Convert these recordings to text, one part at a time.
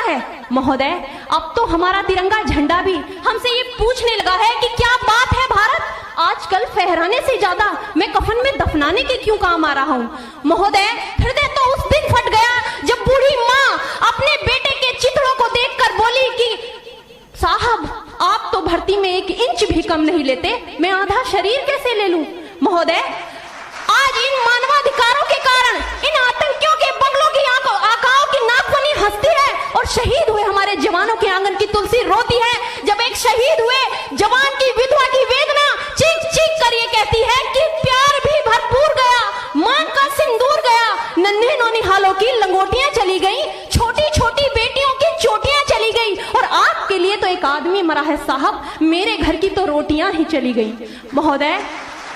है। महोदय, अब तो हमारा तिरंगा झंडा भी हमसे ये पूछने लगा है कि क्या बात है भारत, आजकल फहराने से ज्यादा मैं कफन में दफनाने के क्यों काम आ रहा हूँ। महोदय, हृदय तो उस दिन फट गया जब बूढ़ी माँ अपने बेटे के चिथड़ों को देखकर बोली कि साहब, आप तो भर्ती में 1 इंच भी कम नहीं लेते, मैं आधा शरीर कैसे ले लूं। महोदय, आज इन मानवाधिकारों के कारण इन आतंकियों के बंगलों की आकाओं की नागफनी हंसती है और शहीद हुए हमारे जवानों के आंगन की तुलसी रोती है। जब एक शहीद हुए जवान की विधवा की वेदना चीख चीख कर ये कहती है कि प्यार भी भरपूर गया, मां का सिंदूर गया, नन्हे नौनिहालों की लंगोटियां चली गई, छोटी छोटी बेटियों की चोटियां चली गई, और आपके लिए तो एक आदमी मरा है साहब, मेरे घर की तो रोटियां ही चली गई। महोदय,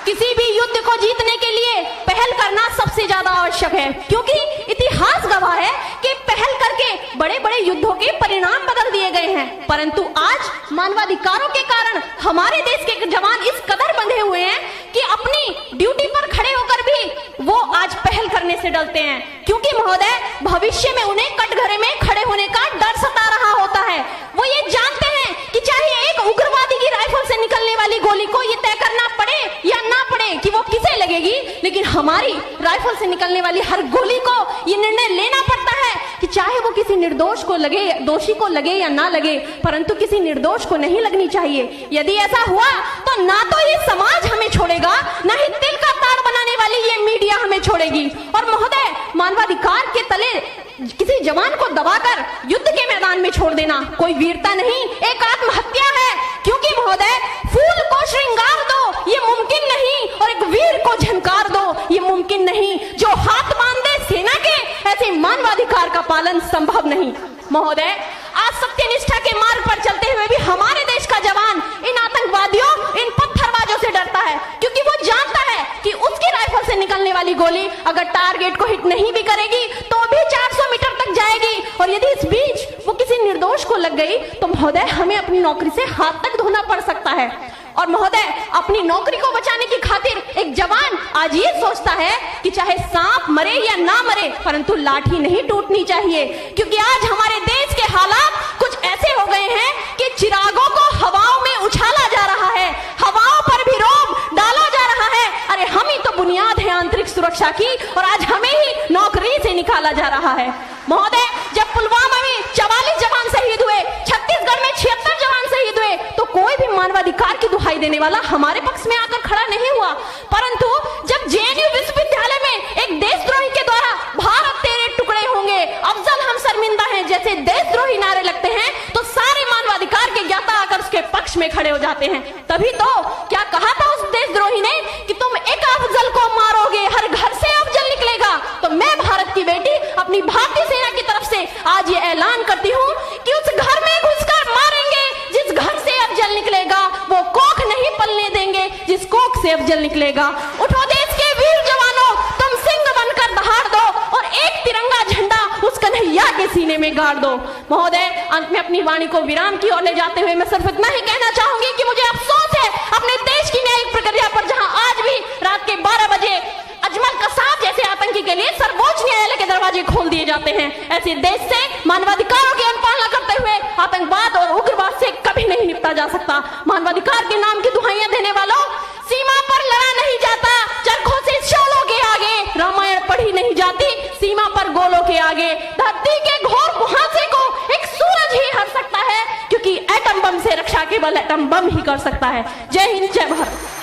किसी भी युद्ध को जीतने के लिए पहल करना सबसे ज्यादा आवश्यक है, क्योंकि इतिहास गवाह है कि पहल करके बड़े बड़े युद्धों के परिणाम बदल दिए गए हैं। परंतु आज मानवाधिकारों के कारण हमारे देश के जवान इस कदर बंधे हुए हैं कि अपनी ड्यूटी पर खड़े होकर भी वो आज पहल करने से डरते हैं, क्योंकि महोदय, भविष्य में उन्हें कटघरे में खड़े होने का डर सता रहा होता है। वो ये जानते हैं कि चाहे एक उग्रवादी की राइफल से निकलने वाली गोली को ये तय करना पड़े या ना पड़े कि वो किसे लगेगी, लेकिन हमारी राइफल से निकलने वाली हर गोली को ये निर्णय लेना पड़ता है कि चाहे वो किसी निर्दोष को लगे, दोषी को लगे या ना लगे, परंतु किसी निर्दोष को नहीं लगनी चाहिए। यदि ऐसा हुआ तो ना तो ये समाज हमें छोड़ेगा, ना ही दिल का तार बनाने वाली ये मीडिया हमें छोड़ेगी। और महोदय, मानवाधिकार के तले किसी जवान को दबाकर युद्ध के मैदान में छोड़ देना कोई वीरता नहीं, एक आत्महत्या है। क्योंकि महोदय, फूल को श्रृंगार दो ये मुमकिन नहीं, और एक वीर को झंकार दो ये मुमकिन नहीं। जो हाथ बांध दे सेना के, ऐसे मानवाधिकार का पालन संभव नहीं। महोदय, आज सत्यनिष्ठा के मार्ग पर चलते हुए भी हमारे देश का जवान इन आतंकवादियों, इन पत्थरबाजों से डरता है, क्योंकि वो जानता है कि उसकी राइफल से निकलने वाली गोली अगर टारगेट को हिट नहीं भी करेगी तो भी 400 मीटर तक जाएगी, और यदि इस बीच वो किसी निर्दोष को लग गई तो महोदय, हमें अपनी नौकरी से हाथ तक धोना पड़ सकता है। और महोदय, अपनी नौकरी को बचाने की खातिर एक जवान आज ये सोचता है कि चाहे सांप मरे या ना मरे, परंतु लाठी नहीं टूटनी चाहिए, क्योंकि आज हमारे देश के हालात कुछ ऐसे हो गए हैं कि चिरागों को हवाओं में उछाला जा रहा है, हवाओं पर भी रोब डाला जा रहा है। अरे हम ही तो बुनियाद है आंतरिक सुरक्षा की, और आज हमें ही नौकरी से निकाला जा रहा है। महोदय, जब पुलवामा में 44 जवान शहीद हुए, छत्तीसगढ़ में 76 जवान शहीद हुए, तो कोई भी मानवाधिकार की दुहाई देने वाला हमारे पक्ष में आकर खड़ा नहीं हुआ। परंतु जब जेएनयू विश्वविद्यालय में एक देशद्रोही के द्वारा भारत तेरे टुकड़े होंगे, अफजल हम शर्मिंदा हैं जैसे देशद्रोही नारे लगते हैं, तो सारे मानवाधिकार के ज्ञाता आकर उसके पक्ष में खड़े हो जाते हैं। तभी तो क्या कहा था उस देशद्रोही ने कि तुम एक अफजल को मारोगे, हर घर से अफजल निकलेगा। तो मैं भारत की बेटी अपनी भारतीय सेना की तरफ से आज ये ऐलान करती हूँ कि उस घर में घुसकर मारेंगे जिस घर से अफजल निकलेगा, वो कोख नहीं पलने देंगे जिस कोख से अफजल निकलेगा। उठो देश के वीर जवानों, तुम सिंह बनकर दहाड़ दो और एक तिरंगा झंडा उस कन्हैया के सीने में गाड़ दो। महोदय, अंत में अपनी वाणी को विराम की ओर ले जाते हुए मैं सिर्फ इतना ही कहना चाहूंगी कि मुझे अफसोस है अपने देश की न्यायिक प्रक्रिया पर, जहां आज भी रात के 12 बजे अजमल कसाब जैसे आतंकी के लिए सर्वोच्च न्यायालय के दरवाजे खोल दिए जाते हैं। ऐसे देश से मानवाधिकारों की अनुपालना करते हुए आतंकवाद और उग्रवाद से कभी नहीं निपटा जा सकता। मानवाधिकार के नाम की दुहाइयां देने वालों, सीमा पर लड़ा नहीं जाता, चरखों से शोलों के आगे, रामायण पढ़ी नहीं जाती सीमा पर गोलों के आगे। धरती के घोर मुहासे को एक सूरज ही हर सकता है, क्योंकि एटम बम से रक्षा केवल एटम बम ही कर सकता है। जय हिंद, जय भारत।